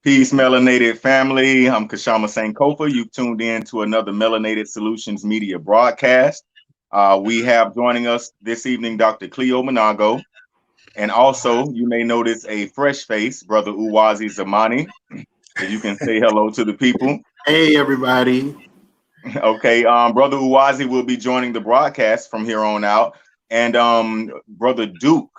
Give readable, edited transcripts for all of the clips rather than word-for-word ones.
Peace, melanated family. I'm Kashama Sankofa. You've tuned in to another Melanated Solutions Media broadcast. We have joining us this evening Dr. Cleo Manago, and also you may notice a fresh face, Brother Uwazi Zamani. If you can say hello to the people. Hey, everybody. Okay, Brother Uwazi will be joining the broadcast from here on out, and Brother Duke,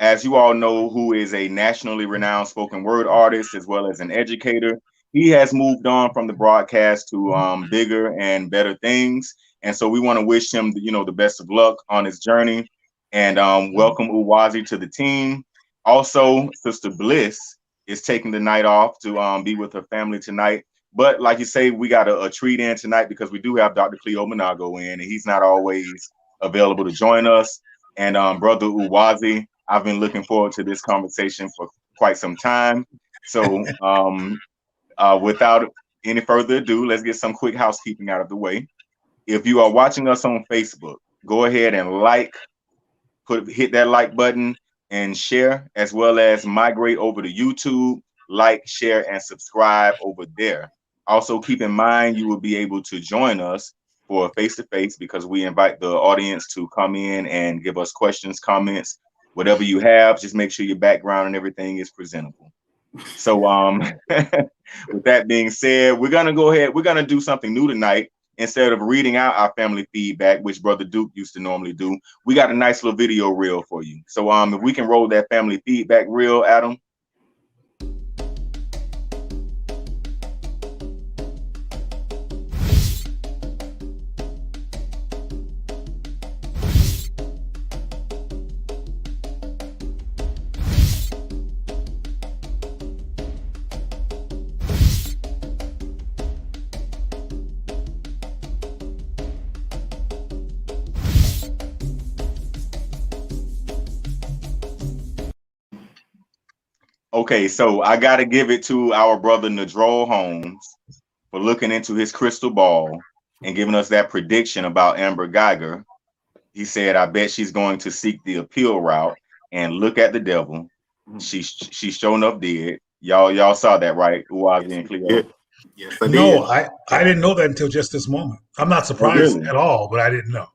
as you all know, who is a nationally renowned spoken word artist as well as an educator. He has moved on from the broadcast to bigger and better things. And so we want to wish him, the best of luck on his journey and welcome Uwazi to the team. Also, Sister Bliss is taking the night off to be with her family tonight. But like you say, we got a treat in tonight because we do have Dr. Cleo Manago in, and he's not always available to join us. And Brother Uwazi, I've been looking forward to this conversation for quite some time. So without any further ado, let's get some quick housekeeping out of the way. If you are watching us on Facebook, go ahead and hit that like button and share, as well as migrate over to YouTube, like, share, and subscribe over there. Also, keep in mind you will be able to join us for face-to-face because we invite the audience to come in and give us questions, comments, whatever you have. Just make sure your background and everything is presentable. So with that being said, we're gonna go ahead. We're gonna do something new tonight. Instead of reading out our family feedback, which Brother Duke used to normally do, we got a nice little video reel for you. So if we can roll that family feedback reel, Adam. Okay, so I got to give it to our brother Nadrol Holmes for looking into his crystal ball and giving us that prediction about Amber Geiger. He said, "I bet she's going to seek the appeal route and look at the devil." She's shown up dead. Y'all saw that, right? Uwazi and Cleo. Yes, I did. No, I didn't know that until just this moment. I'm not surprised at all, but I didn't know.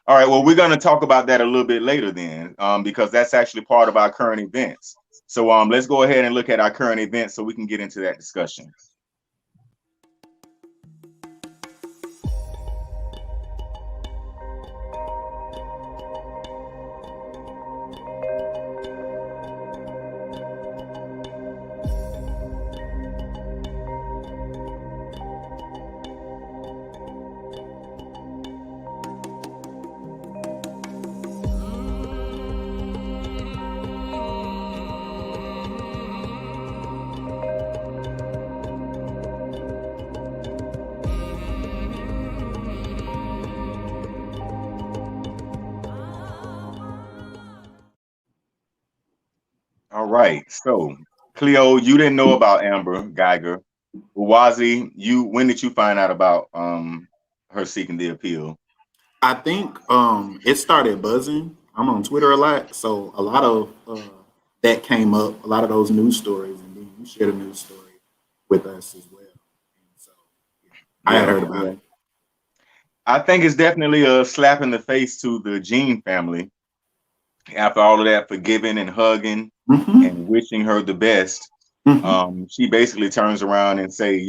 All right, well, we're going to talk about that a little bit later then, because that's actually part of our current events. So let's go ahead and look at our current events so we can get into that discussion. All right, so Cleo, you didn't know about Amber Geiger. Uwazi, when did you find out about her seeking the appeal? I think it started buzzing. I'm on Twitter a lot, so a lot of that came up, a lot of those news stories, and then you shared a news story with us as well. And so I had heard about it. I think it's definitely a slap in the face to the Jean family after all of that forgiving and hugging and wishing her the best. She basically turns around and say,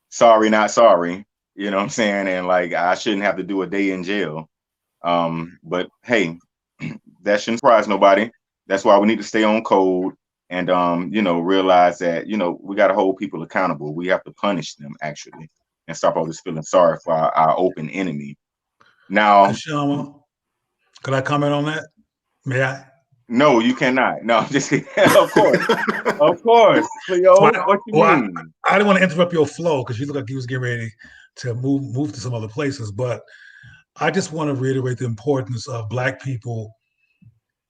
sorry, not sorry. You know what I'm saying? And like, I shouldn't have to do a day in jail. But hey, that shouldn't surprise nobody. That's why we need to stay on code and, realize that, we got to hold people accountable. We have to punish them actually and stop always feeling sorry for our open enemy. Now, Kashama, could I comment on that? May I? No, you cannot. No, just of course, Cleo. What you mean? I didn't want to interrupt your flow because you look like you was getting ready to move to some other places, but I just want to reiterate the importance of Black people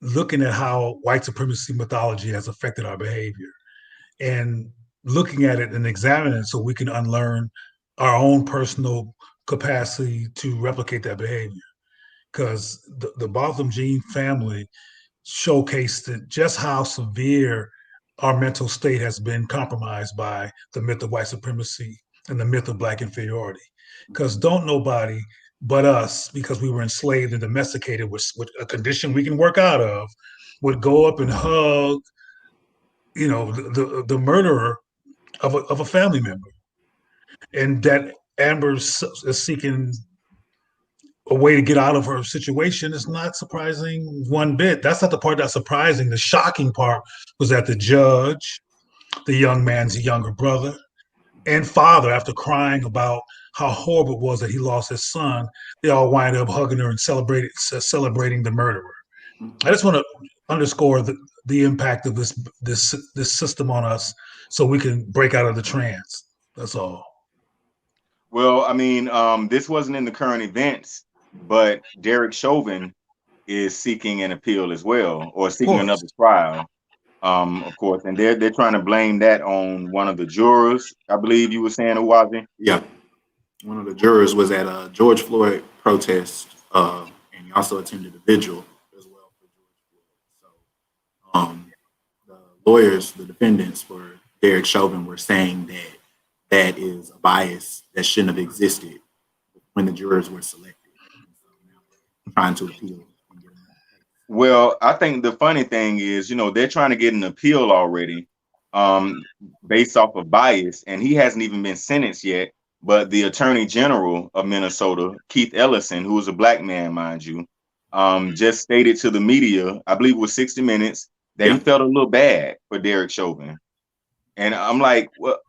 looking at how white supremacy mythology has affected our behavior and looking at it and examining it so we can unlearn our own personal capacity to replicate that behavior. Because the Botham Jean family showcased just how severe our mental state has been compromised by the myth of white supremacy and the myth of Black inferiority. Because don't nobody but us, because we were enslaved and domesticated with a condition we can work out of, would go up and hug, the murderer of a family member. And that Amber is seeking a way to get out of her situation is not surprising one bit. That's not the part that's surprising. The shocking part was that the judge, the young man's younger brother, and father, after crying about how horrible it was that he lost his son, they all wind up hugging her and celebrating the murderer. I just want to underscore the impact of this system on us, so we can break out of the trance. That's all. Well, I mean, this wasn't in the current events, but Derek Chauvin is seeking an appeal as well, or seeking another trial. Of course, and they're trying to blame that on one of the jurors. I believe you were saying, Uwazi. Yeah, one of the jurors was at a George Floyd protest, and he also attended a vigil as well for George Floyd. So, the lawyers, the defendants for Derek Chauvin, were saying that that is a bias that shouldn't have existed when the jurors were selected. So now we're trying to appeal. Well, I think the funny thing is, they're trying to get an appeal already, based off of bias, and he hasn't even been sentenced yet. But the Attorney General of Minnesota, Keith Ellison, who is a Black man, mind you, just stated to the media, I believe it was 60 Minutes, that he felt a little bad for Derek Chauvin. And I'm like, well,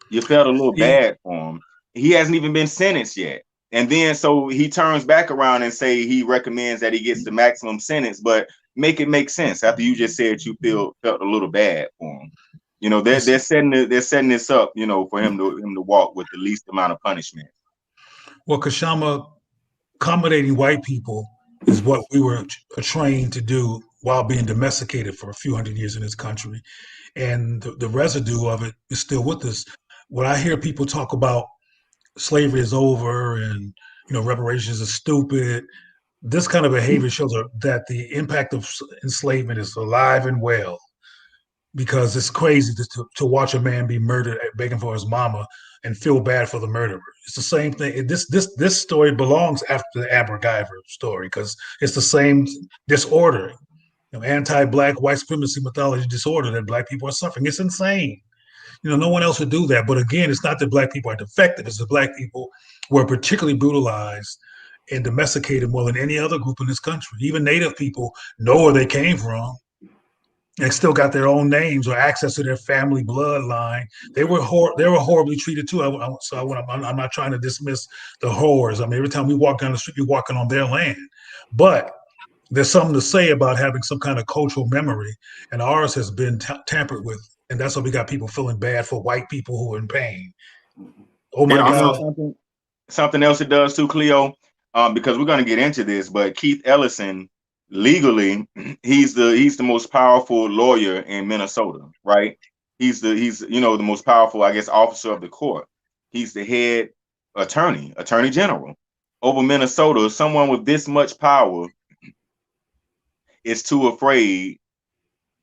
you felt a little bad for him. He hasn't even been sentenced yet. And then so he turns back around and say he recommends that he gets the maximum sentence, but make it make sense after you just said you felt a little bad for him. They're setting this up, for him to walk with the least amount of punishment. Well, Kashama, accommodating white people is what we were trained to do while being domesticated for a few hundred years in this country. And the residue of it is still with us. When I hear people talk about slavery is over and reparations is stupid, this kind of behavior shows that the impact of enslavement is alive and well, because it's crazy to watch a man be murdered begging for his mama and feel bad for the murderer. It's the same thing. This story belongs after the Amber Guyver story, because it's the same disorder, anti-Black white supremacy mythology disorder that Black people are suffering. It's insane. No one else would do that. But again, it's not that Black people are defective. It's that Black people were particularly brutalized and domesticated more than any other group in this country. Even Native people know where they came from and still got their own names or access to their family bloodline. They were horribly treated too. I'm not trying to dismiss the horrors. I mean, every time we walk down the street, we're walking on their land. But there's something to say about having some kind of cultural memory, and ours has been tampered with. And that's why we got people feeling bad for white people who are in pain. Oh my God. Something else it does too, Cleo, because we're going to get into this, but Keith Ellison, legally, he's the most powerful lawyer in Minnesota, right? He's the most powerful, I guess, officer of the court. He's the head attorney general over Minnesota. Someone with this much power is too afraid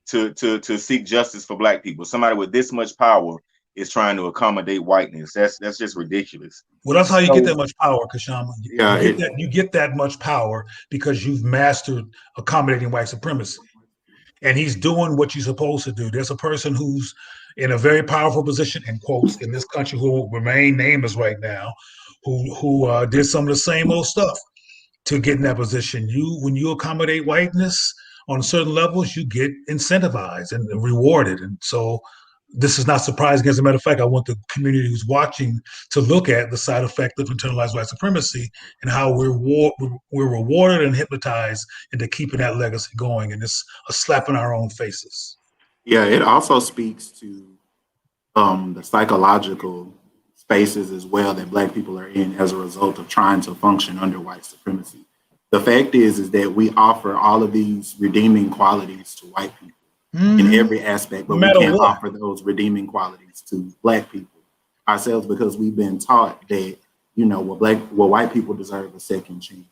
to seek justice for Black people. Somebody with this much power is trying to accommodate whiteness. That's just ridiculous. Well, that's how you get that much power, Kashama. You get that much power because you've mastered accommodating white supremacy. And he's doing what you're supposed to do. There's a person who's in a very powerful position, in quotes, in this country, who will remain nameless right now, who did some of the same old stuff to get in that position. When you accommodate whiteness on certain levels, you get incentivized and rewarded. And so this is not surprising. As a matter of fact, I want the community who's watching to look at the side effect of internalized white supremacy and how we're rewarded and hypnotized into keeping that legacy going. And it's a slap in our own faces. Yeah, it also speaks to the psychological spaces as well that Black people are in as a result of trying to function under white supremacy. The fact is that we offer all of these redeeming qualities to white people in every aspect, but we can't offer those redeeming qualities to Black people ourselves, because we've been taught that, white people deserve a second chance,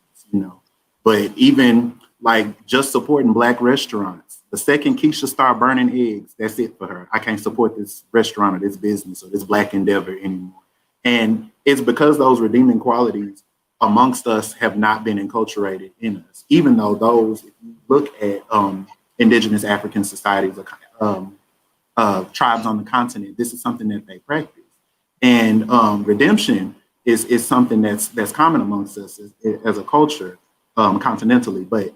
But even like just supporting Black restaurants, The second Keisha start burning eggs, that's it for her. I can't support this restaurant or this business or this Black endeavor anymore. And it's because those redeeming qualities amongst us have not been enculturated in us, even though those, if you look at indigenous African societies, tribes on the continent, this is something that they practice. And redemption is something that's common amongst us as a culture continentally. But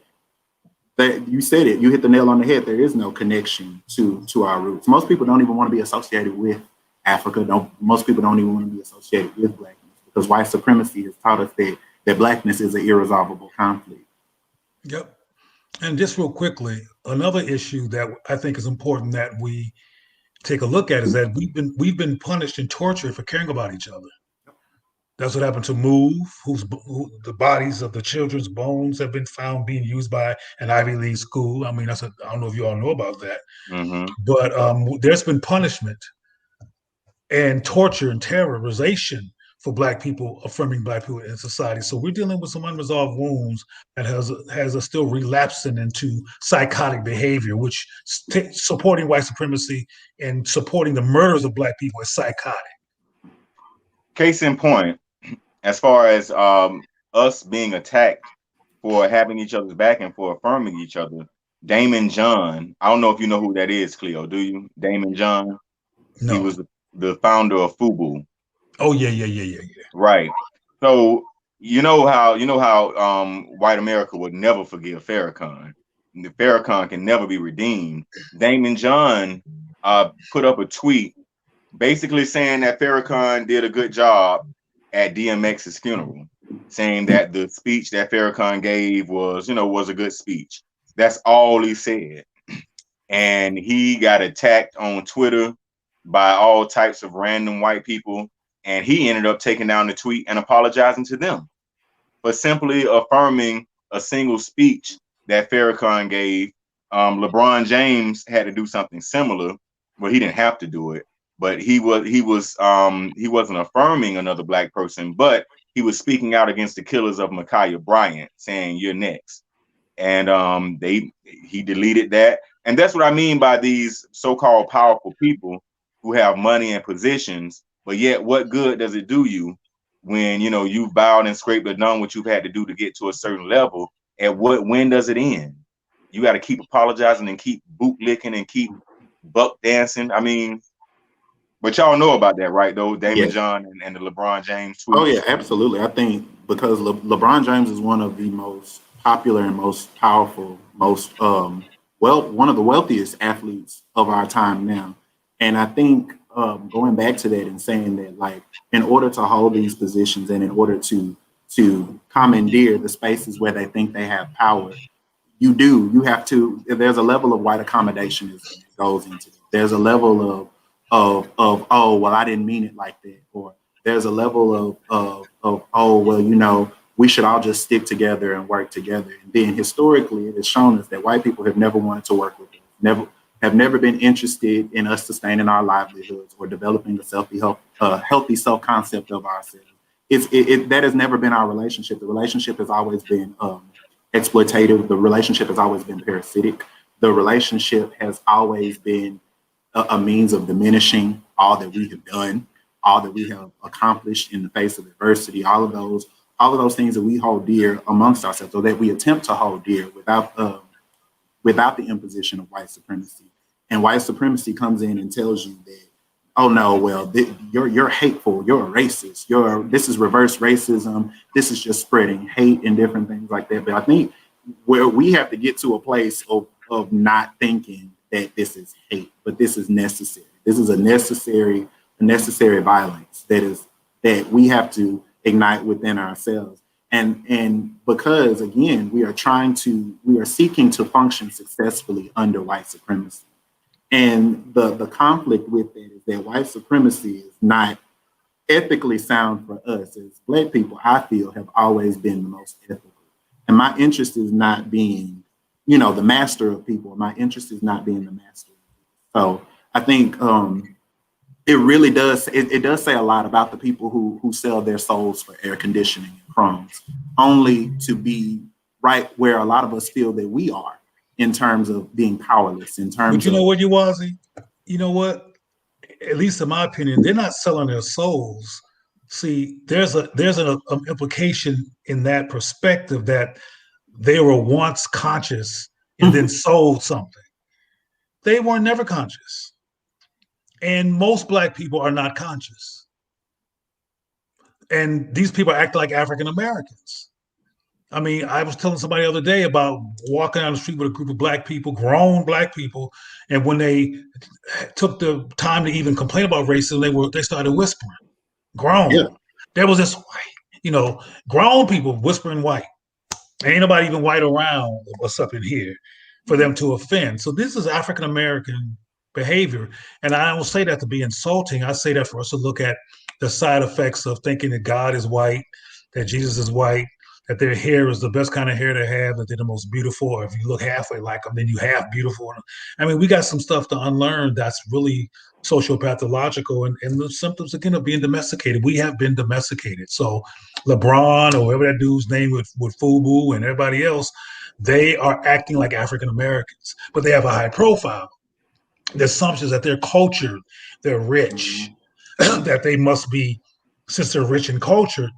you said it, you hit the nail on the head. There is no connection to our roots. Most people don't even want to be associated with Africa. Most people don't even want to be associated with Blackness, because white supremacy has taught us that Blackness is an irresolvable conflict. Yep. And just real quickly, another issue that I think is important that we take a look at is that we've been punished and tortured for caring about each other. That's what happened to Move, who the bodies of the children's bones have been found being used by an Ivy League school. I mean, I don't know if you all know about that, but there's been punishment and torture and terrorization for Black people, affirming Black people in society. So we're dealing with some unresolved wounds that has us still relapsing into psychotic behavior, which supporting white supremacy and supporting the murders of Black people is psychotic. Case in point, as far as us being attacked for having each other's back and for affirming each other, Damon John, I don't know if you know who that is, Cleo, do you? Damon John? No. He was the founder of FUBU. Oh, yeah. Right. So you know how white America would never forgive Farrakhan. Farrakhan can never be redeemed. Damon John put up a tweet basically saying that Farrakhan did a good job at DMX's funeral, saying that the speech that Farrakhan gave was a good speech. That's all he said. And he got attacked on Twitter by all types of random white people. And he ended up taking down the tweet and apologizing to them for simply affirming a single speech that Farrakhan gave. LeBron James had to do something similar. Well, he didn't have to do it, but he wasn't affirming another Black person, but he was speaking out against the killers of Ma'Khia Bryant, saying you're next. And he deleted that. And that's what I mean by these so-called powerful people who have money and positions. But yet, what good does it do you when you've bowed and scraped or done what you've had to do to get to a certain level? When does it end? You got to keep apologizing and keep bootlicking and keep buck dancing. I mean, but y'all know about that, right? Though Damon John and the LeBron James tweets. Oh yeah, absolutely. I think because LeBron James is one of the most popular and most powerful, most one of the wealthiest athletes of our time now, and I think. Going back to that and saying that, like, in order to hold these positions and in order to commandeer the spaces where they think they have power, you have to. There's a level of white accommodation that goes into it. There's a level of oh well, I didn't mean it like that, or there's a level of oh well, we should all just stick together and work together. And then historically, it has shown us that white people have never wanted to work with us, have never been interested in us sustaining our livelihoods or developing a healthy self-concept of ourselves. That has never been our relationship. The relationship has always been exploitative. The relationship has always been parasitic. The relationship has always been a means of diminishing all that we have done, all that we have accomplished in the face of adversity, all of those things that we hold dear amongst ourselves, or that we attempt to hold dear without the imposition of white supremacy. And white supremacy comes in and tells you that, oh no, well, you're hateful, you're a racist, this is reverse racism, this is just spreading hate and different things like that. But I think where we have to get to a place of not thinking that this is hate, but this is necessary. This is a necessary violence that we have to ignite within ourselves. And because, again, we are seeking to function successfully under white supremacy. And the conflict with it is that white supremacy is not ethically sound for us. As Black people, I feel, have always been the most ethical. And my interest is not being, the master of people. My interest is not being the master of people. So I think it really does. It does say a lot about the people who sell their souls for air conditioning and crumbs, only to be right where a lot of us feel that we are. in terms of being powerless, in terms But you of know what, Uwazi? You know what? At least in my opinion, they're not selling their souls. See, there's an implication in that perspective that they were once conscious and then sold something. They were never conscious. And most Black people are not conscious. And these people act like African Americans. I mean, I was telling somebody the other day about walking down the street with a group of Black people, grown Black people, and when they took the time to even complain about racism, they started whispering. Grown. yeah. There was this white, grown people whispering white. Ain't nobody even white around what's up in here for them to offend. So this is African American behavior. And I don't say that to be insulting. I say that for us to look at the side effects of thinking that God is white, that Jesus is white, that their hair is the best kind of hair to have, that they're the most beautiful. Or if you look halfway like them, then you half beautiful. I mean, we got some stuff to unlearn that's really sociopathological, and the symptoms again of being domesticated. We have been domesticated. So LeBron or whatever that dude's name with FUBU and everybody else, they are acting like African Americans, but they have a high profile. The assumptions that they're cultured, they're rich, that they must be, since they're rich and cultured,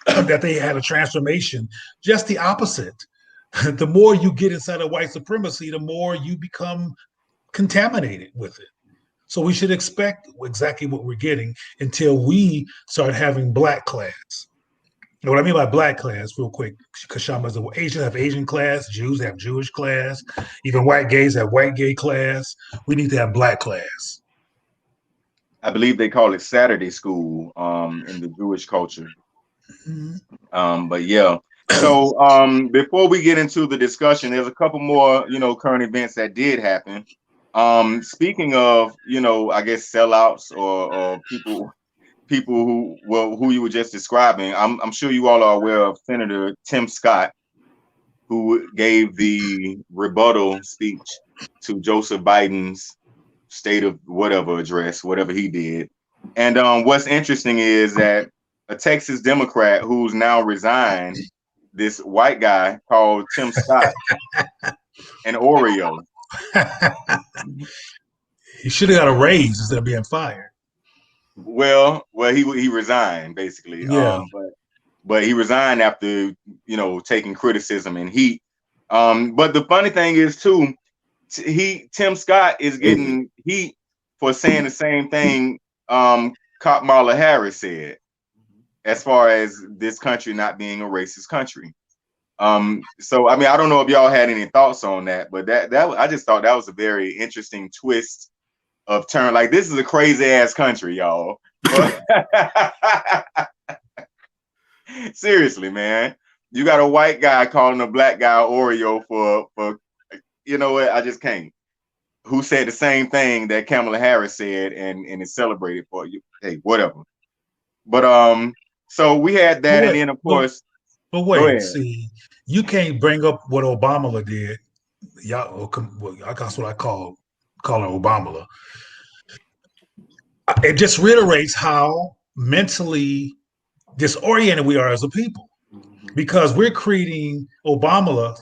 that they had a transformation. Just the opposite. The more you get inside of white supremacy, the more you become contaminated with it. So we should expect exactly what we're getting until we start having Black class. And what I mean by Black class, real quick, Kashama, Asians have Asian class, Jews have Jewish class, even white gays have white gay class. We need to have Black class. I believe they call it Saturday school in the Jewish culture. Mm-hmm. But yeah. So before we get into the discussion, there's a couple more, current events that did happen. Speaking of, I guess sellouts or people who you were just describing, I'm sure you all are aware of Senator Tim Scott, who gave the rebuttal speech to Joseph Biden's state of whatever address, whatever he did. And what's interesting is that a Texas Democrat who's now resigned, this white guy called Tim Scott an Oreo. He should have got a raise instead of being fired. Well, he resigned basically. Yeah. But he resigned after taking criticism and heat. But the funny thing is too, Tim Scott is getting heat for saying the same thing Kamala Harris said, as far as this country not being a racist country. So I mean, I don't know if y'all had any thoughts on that, but that I just thought that was a very interesting twist of turn. Like, this is a crazy ass country, y'all. Seriously, man. You got a white guy calling a Black guy Oreo for you know what? I just can't. Who said the same thing that Kamala Harris said and is celebrated for you. Hey, whatever. But so we had that, and then of course. But wait, see, you can't bring up what Obama did. That's what I call her Obama. It just reiterates how mentally disoriented we are as a people, because we're treating Kamala,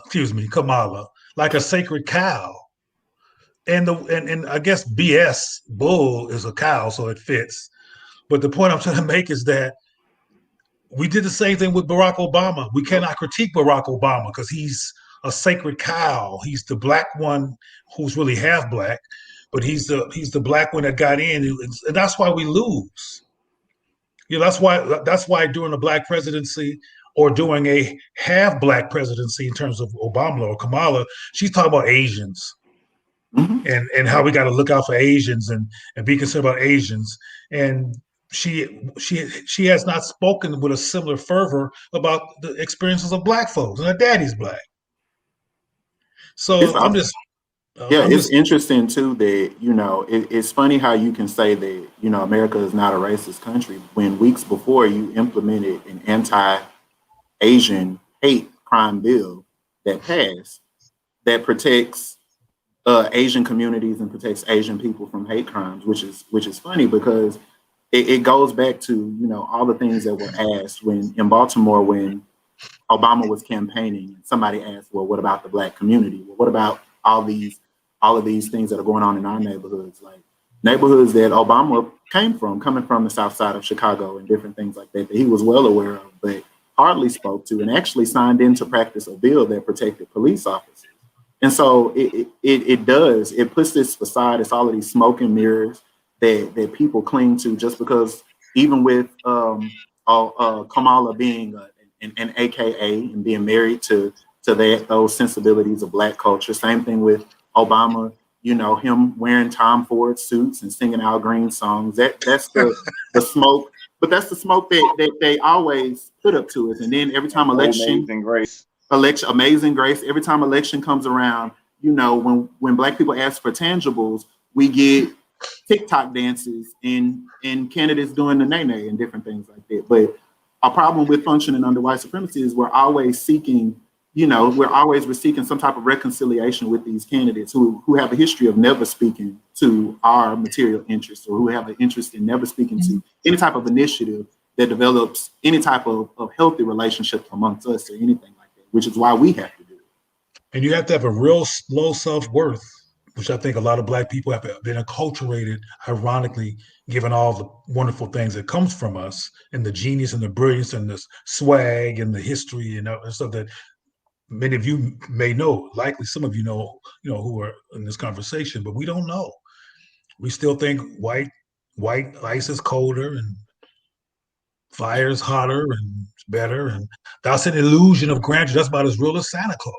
like a sacred cow. And I guess BS, bull, is a cow, so it fits. But the point I'm trying to make is that we did the same thing with Barack Obama. We cannot critique Barack Obama because he's a sacred cow. He's the Black one who's really half Black, but he's the Black one that got in, and that's why we lose. That's why during a Black presidency or doing a half Black presidency in terms of Obama or Kamala, she's talking about Asians. Mm-hmm. and how we got to look out for Asians and be concerned about Asians. And she has not spoken with a similar fervor about the experiences of Black folks, and her daddy's Black. So it's interesting too that it's funny how you can say that America is not a racist country when weeks before you implemented an anti-Asian hate crime bill that passed that protects Asian communities and protects Asian people from hate crimes, which is funny because it goes back to all the things that were asked in Baltimore when Obama was campaigning, and somebody asked, well, what about the Black community? Well, what about all of these things that are going on in our neighborhoods, like neighborhoods that Obama came from, coming from the South Side of Chicago and different things like that he was well aware of, but hardly spoke to, and actually signed into practice a bill that protected police officers. And so it puts this facade, it's all of these smoke and mirrors that people cling to, just because even with Kamala being an AKA and being married to those sensibilities of Black culture. Same thing with Obama, him wearing Tom Ford suits and singing Al Green songs. That's the smoke, but that's the smoke that they always put up to us. And then every time Amazing Grace. Amazing Grace. Every time election comes around, when Black people ask for tangibles, we get TikTok dances and candidates doing the nay-nay and different things like that. But our problem with functioning under white supremacy is we're always seeking some type of reconciliation with these candidates who have a history of never speaking to our material interests, or who have an interest in never speaking to any type of initiative that develops any type of healthy relationship amongst us or anything like that, which is why we have to do it. And you have to have a real low self-worth, which I think a lot of Black people have been acculturated, ironically, given all the wonderful things that comes from us, and the genius and the brilliance and the swag and the history and stuff that many of you may know, likely some of you know, who are in this conversation, but we don't know. We still think white ice is colder and fire is hotter and better, and that's an illusion of grandeur. That's about as real as Santa Claus.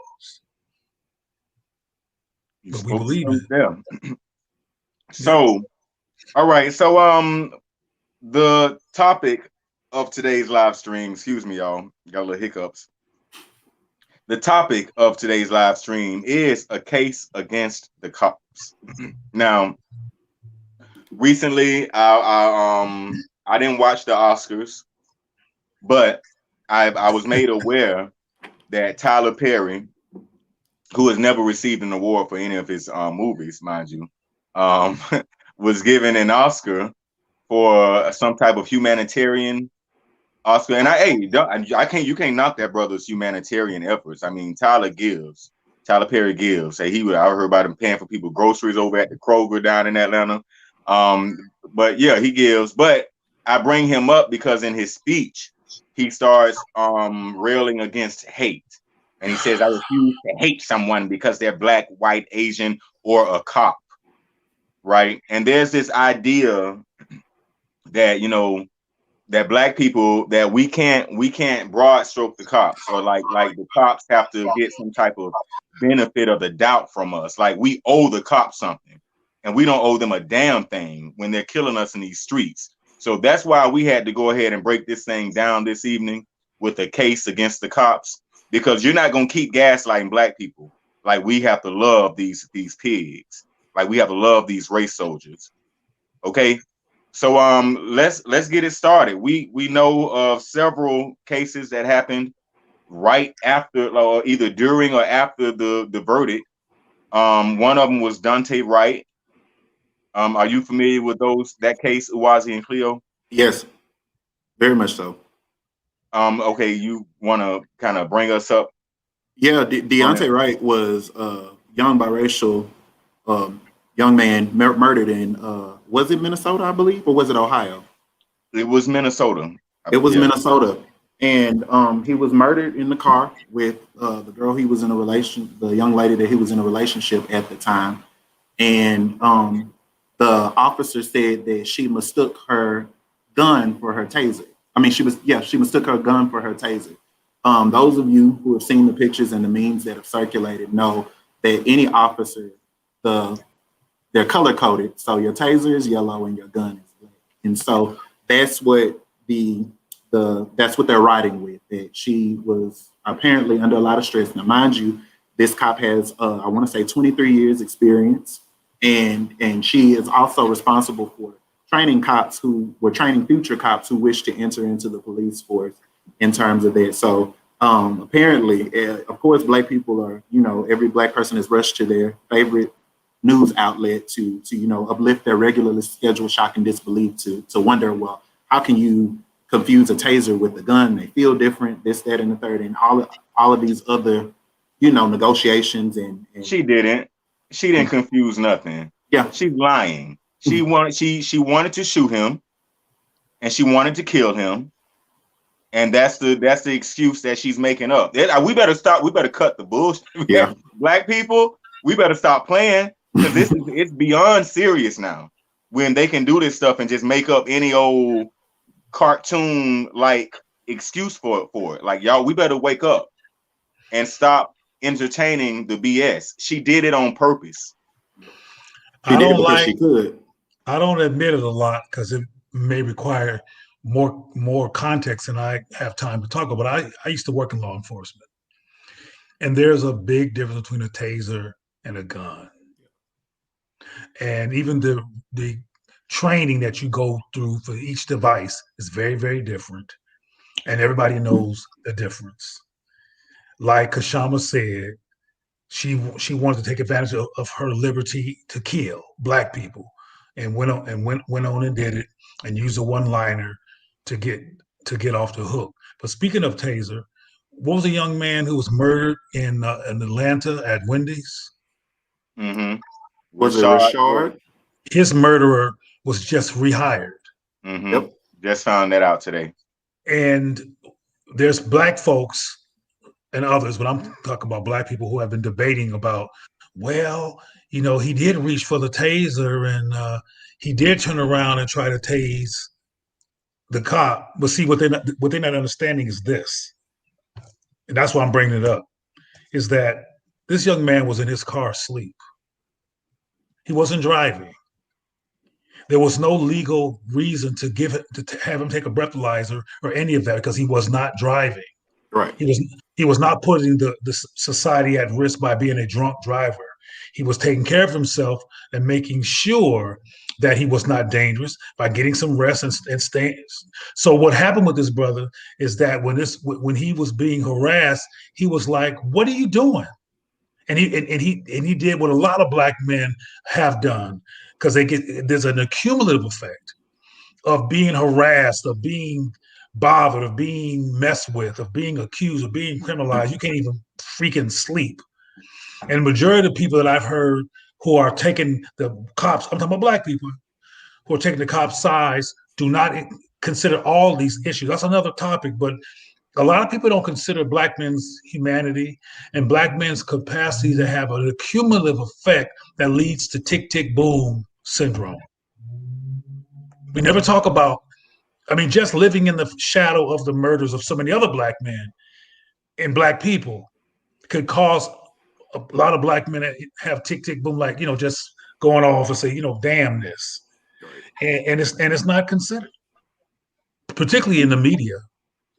But we believe it. Yeah. So, all right. So, the topic of today's live stream, excuse me, y'all, got a little hiccups. The topic of today's live stream is a case against the cops. Now, recently, I didn't watch the Oscars, but I was made aware that Tyler Perry, who has never received an award for any of his movies, mind you, was given an Oscar for some type of humanitarian Oscar. And you can't knock that brother's humanitarian efforts. I mean, Tyler Perry gives. I heard about him paying for people groceries over at the Kroger down in Atlanta. But yeah, he gives. But I bring him up because in his speech, he starts railing against hate. And he says, I refuse to hate someone because they're Black, white, Asian, or a cop. Right. And there's this idea that, that Black people, that we can't broad stroke the cops, or like the cops have to get some type of benefit of the doubt from us. Like we owe the cops something, and we don't owe them a damn thing when they're killing us in these streets. So that's why we had to go ahead and break this thing down this evening with a case against the cops, because you're not going to keep gaslighting Black people. Like we have to love these pigs. Like we have to love these race soldiers. Okay. So let's get it started. We know of several cases that happened right after, or either during or after the verdict. One of them was Daunte Wright. Are you familiar with that case, Uwazi and Cleo? Yes, very much so. Okay, you want to kind of bring us up? Yeah, Daunte Wright was a young biracial young man murdered in, was it Minnesota, I believe, or was it Ohio? It was Minnesota. Minnesota. And he was murdered in the car with the girl he was in the young lady that he was in a relationship at the time. And the officer said that she mistook her gun for her taser. I mean, she mistook her gun for her taser. Those of you who have seen the pictures and the memes that have circulated know that any officer, they're color coded. So your taser is yellow and your gun is black. And so that's what that's what they're riding with, that she was apparently under a lot of stress. Now, mind you, this cop has, I want to say 23 years experience. And she is also responsible for training cops who were training future cops who wish to enter into the police force in terms of that. So apparently, of course, Black people are, every Black person is rushed to their favorite news outlet to uplift their regularly scheduled shock and disbelief to wonder, well, how can you confuse a taser with a gun. They feel different, this, that, and the third, and all of these other, negotiations and She didn't. She didn't confuse nothing. Yeah. She's lying. She wanted to shoot him, and she wanted to kill him, and that's the excuse that she's making up. We better stop. We better cut the bullshit. Yeah. Black people, we better stop playing, because it's beyond serious now. When they can do this stuff and just make up any old cartoon like excuse for it. Like, y'all, we better wake up and stop entertaining the BS. She did it on purpose. I don't admit it a lot because it may require more context than I have time to talk about. I used to work in law enforcement, and there's a big difference between a taser and a gun. And even the training that you go through for each device is very, very different. And everybody knows the difference. Like Kashama said, she wanted to take advantage of her liberty to kill Black people, and went on and did it, and used a one-liner to get off the hook. But speaking of taser, what was a young man who was murdered in Atlanta at Wendy's? Mm-hmm. Was it Rashard? His murderer was just rehired. Mm-hmm. Yep. Just found that out today. And there's Black folks and others, but I'm talking about Black people who have been debating about, well, he did reach for the taser, and he did turn around and try to tase the cop. But see, what they're not understanding is this, and that's why I'm bringing it up, is that this young man was in his car asleep. He wasn't driving. There was no legal reason to have him take a breathalyzer or any of that, because he was not driving. Right. He was not putting the society at risk by being a drunk driver. He was taking care of himself and making sure that he was not dangerous by getting some rest and staying. So what happened with this brother is that when he was being harassed, he was like, "What are you doing?" And he did what a lot of Black men have done, because there's an accumulative effect of being harassed, of being bothered, of being messed with, of being accused, of being criminalized. You can't even freaking sleep. And the majority of the people that I've heard who are taking the cops, I'm talking about Black people, who are taking the cops' sides, do not consider all these issues. That's another topic, but a lot of people don't consider Black men's humanity and Black men's capacity to have an accumulative effect that leads to tick-tick-boom syndrome. We never talk about, just living in the shadow of the murders of so many other Black men and Black people could cause a lot of Black men to have tick-tick-boom, like, just going off and say, damn this. And it's not considered, particularly in the media.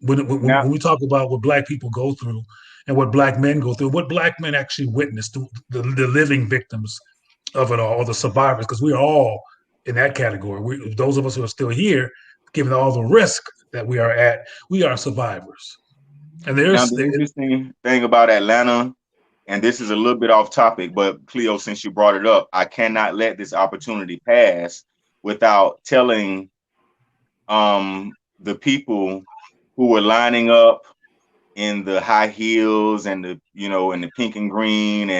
When we talk about what Black people go through and what Black men go through, what Black men actually witnessed, the living victims of it all, or the survivors, because we are all in that category. Those of us who are still here, given all the risk that we are at, we are survivors. And there's the interesting thing about Atlanta, and this is a little bit off topic, but Cleo, since you brought it up, I cannot let this opportunity pass without telling the people who were lining up in the high heels and the the pink and green,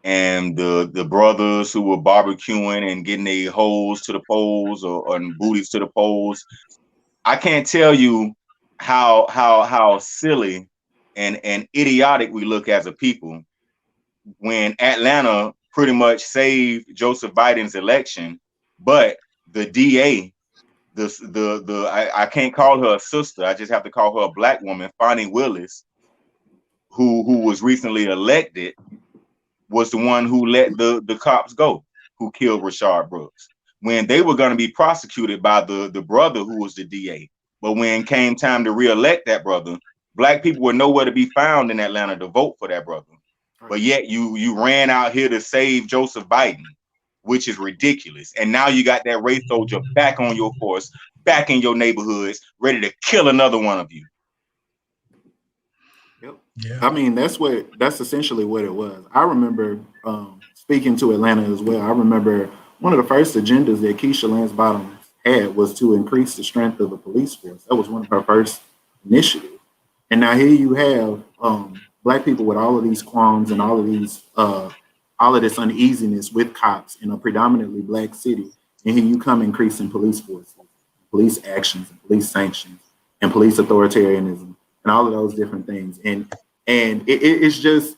and the brothers who were barbecuing and getting their hoes to the poles or booties to the poles. I can't tell you how silly and idiotic we look as a people when Atlanta pretty much saved Joseph Biden's election, but the DA, I can't call her a sister, I just have to call her a Black woman, Fani Willis, who was recently elected, was the one who let the cops go, who killed Rashard Brooks, when they were going to be prosecuted by the brother who was the DA. But when it came time to re-elect that brother, Black people were nowhere to be found in Atlanta to vote for that brother. But yet you ran out here to save Joseph Biden, which is ridiculous. And now you got that race soldier back on your force, back in your neighborhoods, ready to kill another one of you. Yep. Yeah. That's essentially what it was. I remember speaking to Atlanta as well. I remember one of the first agendas that Keisha Lance Bottoms had was to increase the strength of the police force. That was one of her first initiatives. And now here you have Black people with all of these qualms and all of this uneasiness with cops in a predominantly Black city. And here you come increasing police forces, police actions, and police sanctions, and police authoritarianism, and all of those different things. And it's just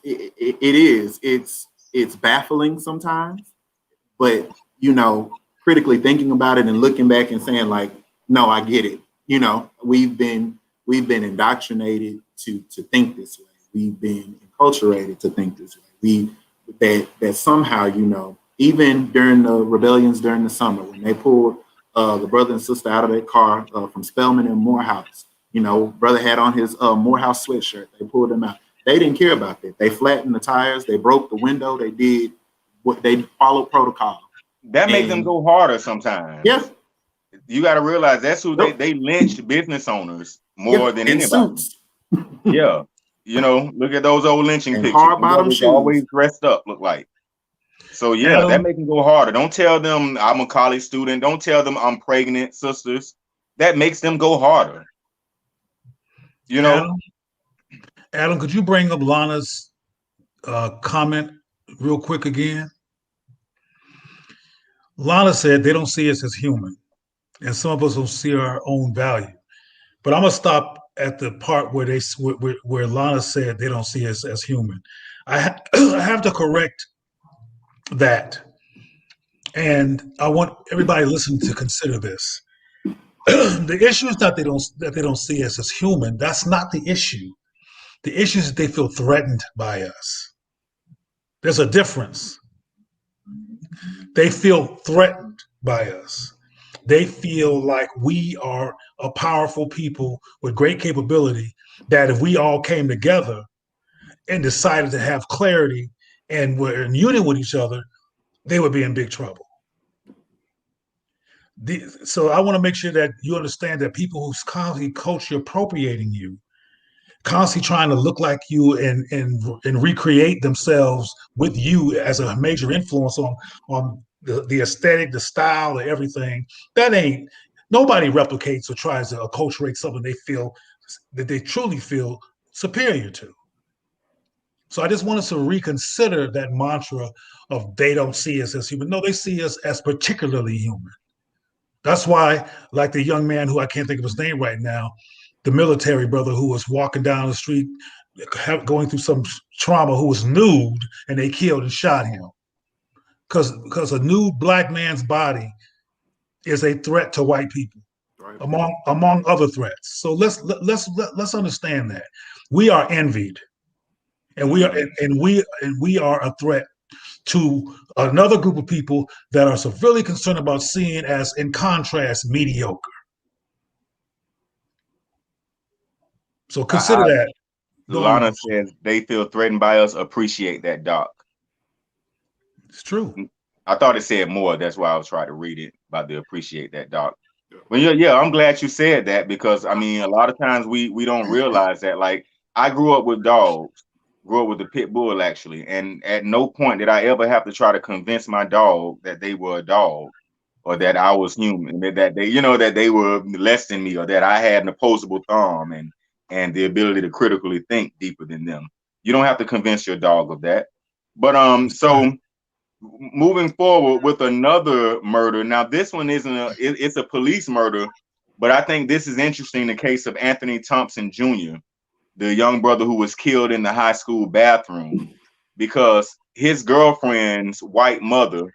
it's baffling sometimes, but critically thinking about it and looking back and saying like, no, I get it. We've been indoctrinated to think this way. We've been enculturated to think this way. That somehow, even during the rebellions during the summer, when they pulled the brother and sister out of their car from Spelman and Morehouse, brother had on his Morehouse sweatshirt. They pulled him out. They didn't care about that. They flattened the tires. They broke the window. They did what they followed protocol. That makes them go harder sometimes. Yeah. You got to realize that's who they lynch business owners more than anybody. Suits. Yeah. Look at those old lynching and pictures. Hard bottom shoes. Always dressed up, look like. So yeah, that makes them go harder. Don't tell them I'm a college student. Don't tell them I'm pregnant, sisters. That makes them go harder. Adam, could you bring up Lana's comment real quick again? Lana said they don't see us as human, and some of us don't see our own value. But I'm gonna stop at the part where Lana said they don't see us as human. I have to correct that, and I want everybody listening to consider this. The issue is not that they don't see us as human. That's not the issue. The issue is that they feel threatened by us. There's a difference. They feel threatened by us. They feel like we are a powerful people with great capability, that if we all came together and decided to have clarity and were in union with each other, they would be in big trouble. So I want to make sure that you understand that people who's constantly culture appropriating you, constantly trying to look like you and recreate themselves with you as a major influence on the aesthetic, the style, and everything, nobody replicates or tries to acculturate something they feel that they truly feel superior to. So I just want us to reconsider that mantra of they don't see us as human. No, they see us as particularly human. That's why, like the young man who I can't think of his name right now, the military brother who was walking down the street, going through some trauma, who was nude, and they killed and shot him. Because a nude Black man's body is a threat to white people, right, among other threats. So let's understand that we are envied, and we are a threat to another group of people that are severely concerned about seeing as, in contrast, mediocre. So consider that. Lana says they feel threatened by us. Appreciate that, Doc. It's true. I thought it said more. That's why I was trying to read it about the appreciate that, Doc. Well, yeah, I'm glad you said that, because I mean, a lot of times we don't realize that. Like, I grew up with dogs, grew up with a pit bull actually, and at no point did I ever have to try to convince my dog that they were a dog, or that I was human, that they, that they were less than me, or that I had an opposable thumb and the ability to critically think deeper than them. You don't have to convince your dog of that. But so moving forward with another murder. Now this one it's a police murder, but I think this is interesting, the case of Anthony Thompson Jr., the young brother who was killed in the high school bathroom, because his girlfriend's white mother,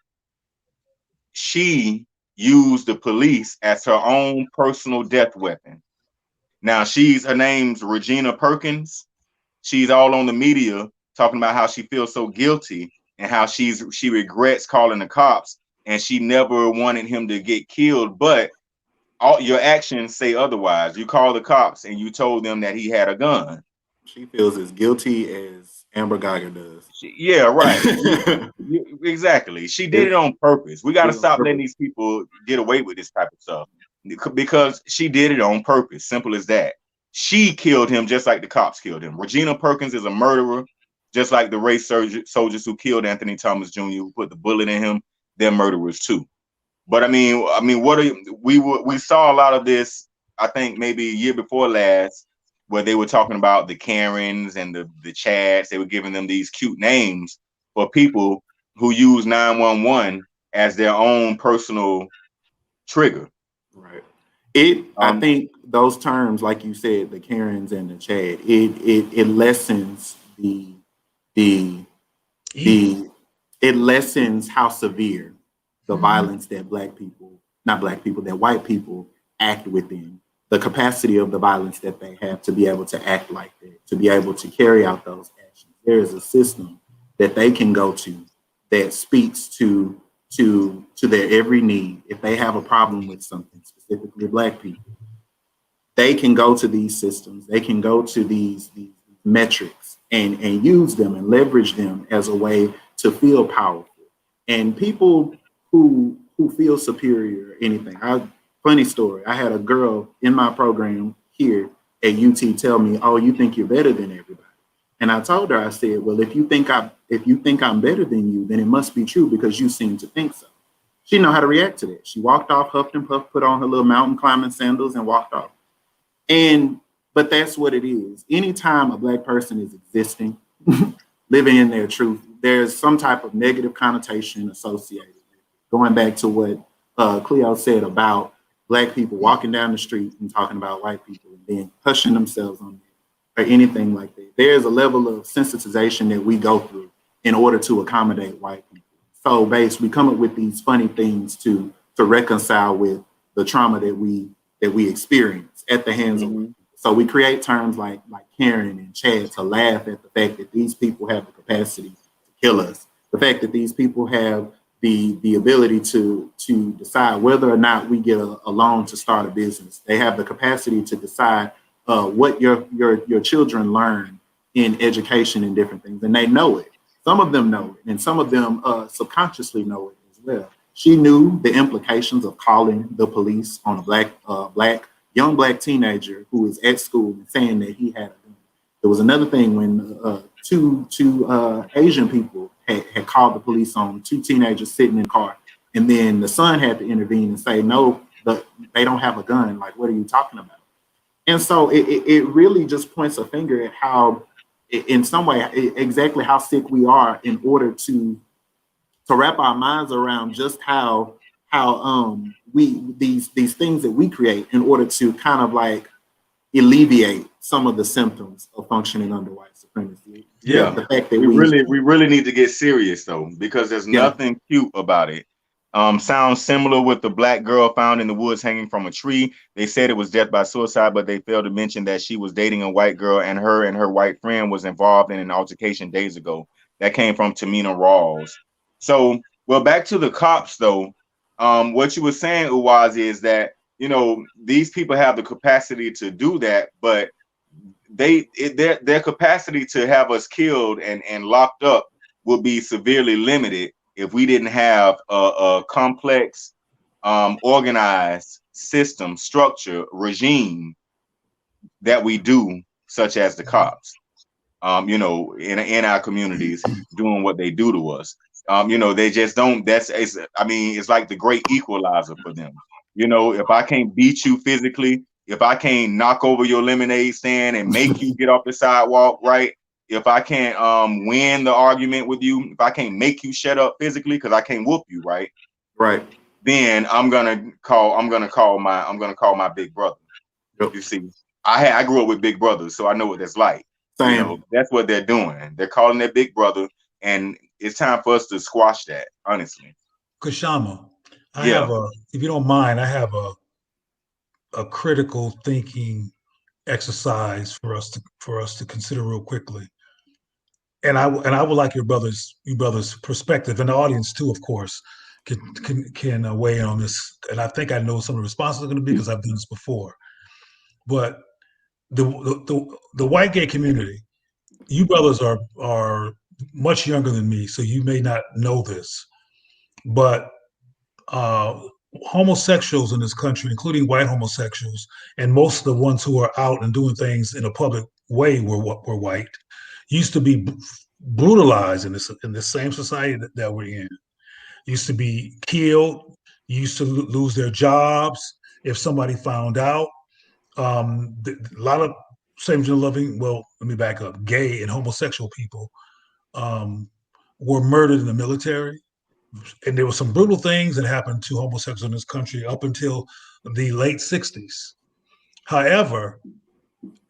she used the police as her own personal death weapon. Now her name's Regina Perkins. She's all on the media talking about how she feels so guilty and how she regrets calling the cops, and she never wanted him to get killed. But all your actions say otherwise. You called the cops and you told them that he had a gun. She feels as guilty as Amber Geiger does. Yeah, right. Exactly. She did it on purpose. We got to stop letting these people get away with this type of stuff, because she did it on purpose. Simple as that. She killed him just like the cops killed him. Regina Perkins is a murderer, just like the race soldiers who killed Anthony Thomas Jr., who put the bullet in him. They're murderers too. But I mean, we saw a lot of this. I think maybe a year before last, where they were talking about the Karens and the Chads. They were giving them these cute names for people who use 911 as their own personal trigger. Right. I think those terms, like you said, the Karens and the Chad, it lessens it lessens how severe the violence that that white people act within, the capacity of the violence that they have to be able to act like that, to be able to carry out those actions. There is a system that they can go to that speaks to their every need. If they have a problem with something, specifically Black people, they can go to these systems, they can go to these metrics and use them and leverage them as a way to feel powerful. And people who feel superior or anything. Funny story, I had a girl in my program here at UT tell me, "Oh, you think you're better than everybody." And I told her, I said, "Well, if you think I'm better than you, then it must be true because you seem to think so." She didn't know how to react to that. She walked off, huffed and puffed, put on her little mountain climbing sandals and walked off. But that's what it is. Anytime a Black person is existing, living in their truth, there's some type of negative connotation associated with it. Going back to what Cleo said about Black people walking down the street and talking about white people and then hushing themselves on it or anything like that. There's a level of sensitization that we go through in order to accommodate white people. So we come up with these funny things to reconcile with the trauma that we experience at the hands of white people. So we create terms like Karen and Chad to laugh at the fact that these people have the capacity to kill us. The fact that these people have the ability to decide whether or not we get a loan to start a business. They have the capacity to decide what your children learn in education and different things, and they know it. Some of them know it, and some of them subconsciously know it as well. She knew the implications of calling the police on a young black teenager who was at school and saying that he had a gun. There was another thing when two Asian people had called the police on two teenagers sitting in the car, and then the son had to intervene and say, "No, they don't have a gun. Like, what are you talking about?" And so it really just points a finger at how, in some way, exactly how sick we are in order to wrap our minds around just how these things that we create in order to kind of like alleviate some of the symptoms of functioning under white supremacy. Yeah, the fact that we really need to get serious though, because there's nothing cute about it. Sounds similar with the Black girl found in the woods hanging from a tree. They said it was death by suicide, but they failed to mention that she was dating a white girl and her white friend was involved in an altercation days ago. That came from Tamina Rawls. So, well, back to the cops though. What you were saying, Uwazi, is that, you know, these people have the capacity to do that, but their capacity to have us killed and locked up will be severely limited if we didn't have a complex, organized system, structure, regime that we do, such as the cops, you know, in our communities doing what they do to us. You know, they just don't, it's like the great equalizer for them. You know, if I can't beat you physically, if I can't knock over your lemonade stand and make you get off the sidewalk, right? If I can't win the argument with you, if I can't make you shut up physically because I can't whoop you, right? Right. Then I'm gonna call my big brother. Yep. You see, I grew up with big brothers, so I know what that's like. Same. You know, that's what they're doing. They're calling their big brother, and it's time for us to squash that, honestly. Kashama, if you don't mind, I have a critical thinking exercise for us to consider real quickly. And I would like your brother's perspective, and the audience too, of course, can weigh in on this. And I think I know some of the responses are going to be because I've done this before. But the white gay community, you brothers are much younger than me, so you may not know this, but homosexuals in this country, including white homosexuals, and most of the ones who are out and doing things in a public way were white, used to be brutalized in this same society that we're in. Used to be killed, used to lose their jobs if somebody found out. A lot of same-gender loving, well, let me back up, gay and homosexual people um, were murdered in the military. And there were some brutal things that happened to homosexuals in this country up until the late 60s. However,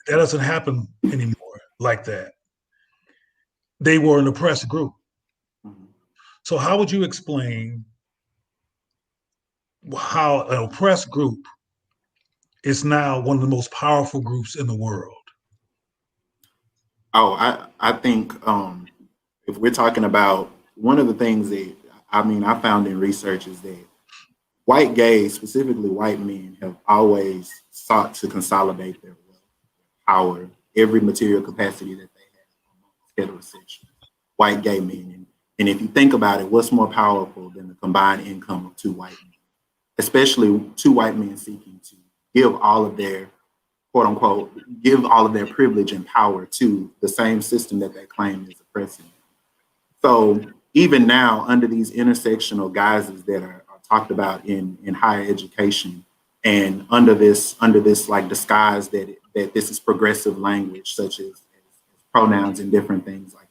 that doesn't happen anymore like that. They were an oppressed group. So how would you explain how an oppressed group is now one of the most powerful groups in the world? Oh, I think if we're talking about one of the things that I found in research is that white gays, specifically white men, have always sought to consolidate their wealth, power, every material capacity that they have amongst heterosexual white gay men. And if you think about it, what's more powerful than the combined income of two white men, especially two white men seeking to give all of their, quote unquote, give all of their privilege and power to the same system that they claim is oppressing. So even now, under these intersectional guises that are talked about in higher education, and under this like disguise that this is progressive language, such as pronouns and different things like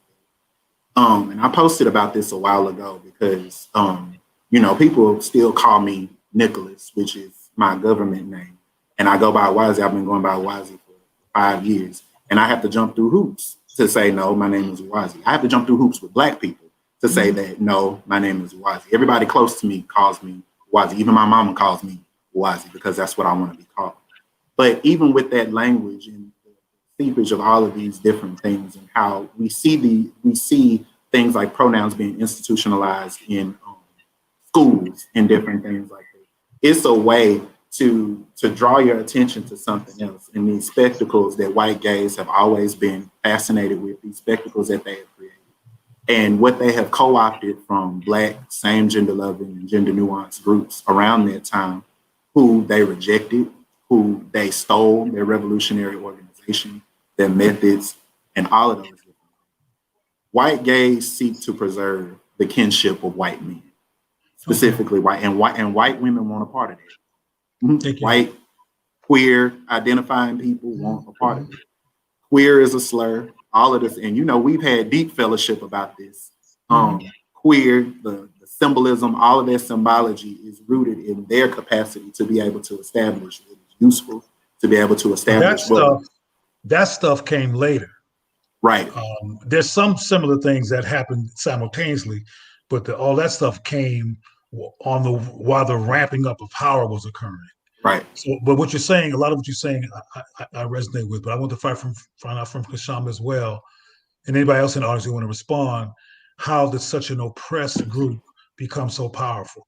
that. And I posted about this a while ago because people still call me Nicholas, which is my government name, and I go by Wazzy. I've been going by Wazzy for 5 years, and I have to jump through hoops to say no, my name is Wazzy. I have to jump through hoops with Black people to say that no, my name is Wazzy. Everybody close to me calls me Wazzy. Even my mama calls me Wazzy because that's what I want to be called. But even with that language and the seepage of all of these different things, and how we see things like pronouns being institutionalized in schools and different things like that, it's a way to draw your attention to something else. And these spectacles that white gays have always been fascinated with, these spectacles that they have created, and what they have co-opted from Black, same gender loving and gender nuanced groups around that time, who they rejected, who they stole their revolutionary organization, their methods, and all of those different things. White gays seek to preserve the kinship of white men, specifically white women want a part of that. White, queer identifying people want a part of it. Queer is a slur, all of this. And we've had deep fellowship about this. Queer, the symbolism, all of their symbology is rooted in their capacity to be able to establish what is useful, to be able to establish that stuff came later. Right. There's some similar things that happened simultaneously, but all that stuff came while the ramping up of power was occurring. Right. So, but what you're saying, a lot of what you're saying, I resonate with. But I want to find out from Kashama as well, and anybody else in the audience who want to respond. How did such an oppressed group become so powerful?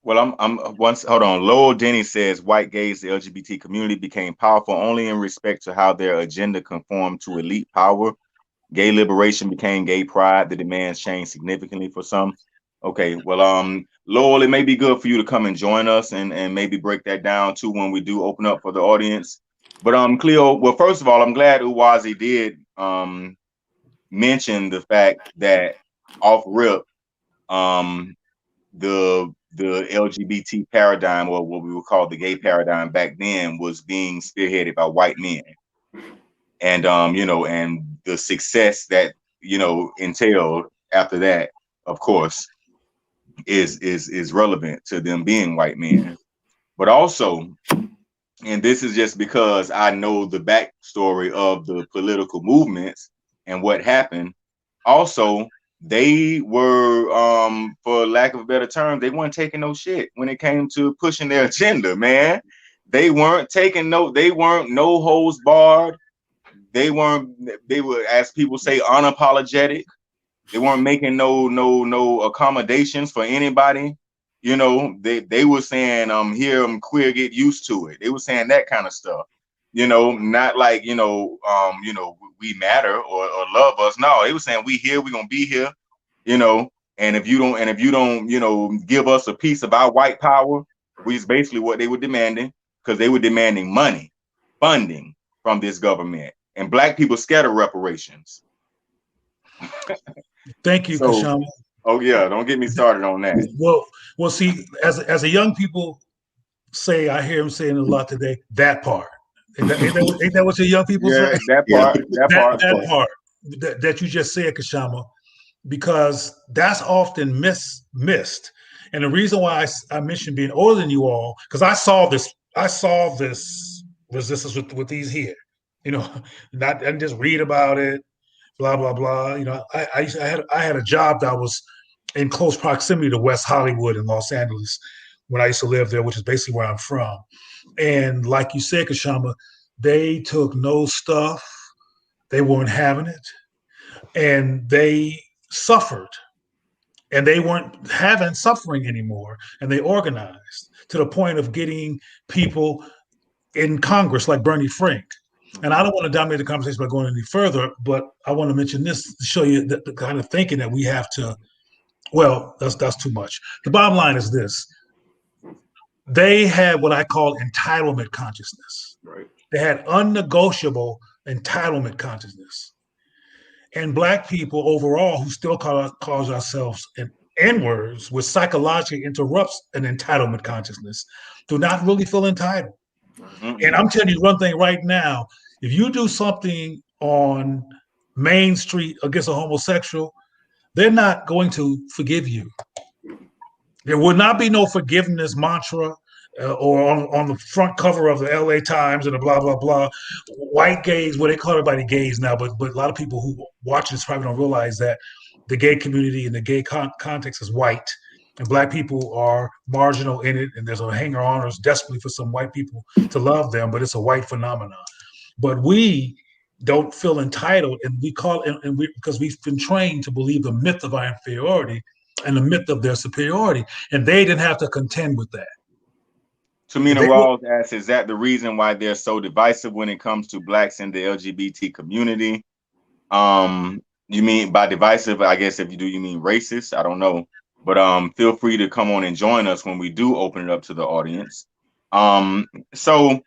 Well, hold on. Lowell Denny says white gays, the LGBT community, became powerful only in respect to how their agenda conformed to elite power. Gay liberation became gay pride. The demands changed significantly for some. Okay, well, Lowell, it may be good for you to come and join us and maybe break that down too when we do open up for the audience. But Cleo, well, first of all, I'm glad Uwazi did mention the fact that off rip, the LGBT paradigm, or what we would call the gay paradigm back then, was being spearheaded by white men. And and the success that entailed after that, of course, is relevant to them being white men. But also, and this is just because I know the backstory of the political movements and what happened. Also, they were, for lack of a better term, they weren't taking no shit when it came to pushing their agenda, man. They weren't no holds barred. They were, as people say, unapologetic. They weren't making no accommodations for anybody. They were saying, here, I'm queer, get used to it. They were saying that kind of stuff. Not like, we matter or love us. No, they were saying we here, we're gonna be here, and if you don't, give us a piece of our white power, which is basically what they were demanding, because they were demanding money, funding from this government. And Black people scared of reparations. Thank you, Kashama. Oh yeah, don't get me started on that. Well, see, as a young people say, I hear him saying a lot today. That part, ain't that what your young people say? Yeah, that Yeah. part, that part. That part that you just said, Kashama, because that's often missed. And the reason why I mentioned being older than you all, because I saw this resistance with these here. You know, not and just read about it, blah blah blah. You know, I had a job that was in close proximity to West Hollywood in Los Angeles when I used to live there, which is basically where I'm from. And like you said, Kashama, they took no stuff. They weren't having it, and they suffered, and they weren't having suffering anymore. And they organized to the point of getting people in Congress like Bernie Frank. And I don't want to dominate the conversation by going any further, but I want to mention this to show you the kind of thinking that we have to. Well, that's too much. The bottom line is this: they had what I call entitlement consciousness. Right. They had unnegotiable entitlement consciousness. And Black people overall, who still calls ourselves an N-words, which psychologically interrupts an entitlement consciousness, do not really feel entitled. Mm-mm. And I'm telling you one thing right now: if you do something on Main Street against a homosexual, they're not going to forgive you. There will not be no forgiveness mantra or on the front cover of the LA Times and the blah, blah, blah. White gays, well, they call everybody gays now, but a lot of people who watch this probably don't realize that the gay community and the gay context is white, and Black people are marginal in it, and there's a hanger-oners desperately for some white people to love them, but it's a white phenomenon. But we don't feel entitled, and we call it, because we've been trained to believe the myth of our inferiority and the myth of their superiority, and they didn't have to contend with that. Tamina Rawls asks, is that the reason why they're so divisive when it comes to Blacks in the LGBT community? You mean by divisive, I guess if you do, you mean racist? I don't know. But feel free to come on and join us when we do open it up to the audience. So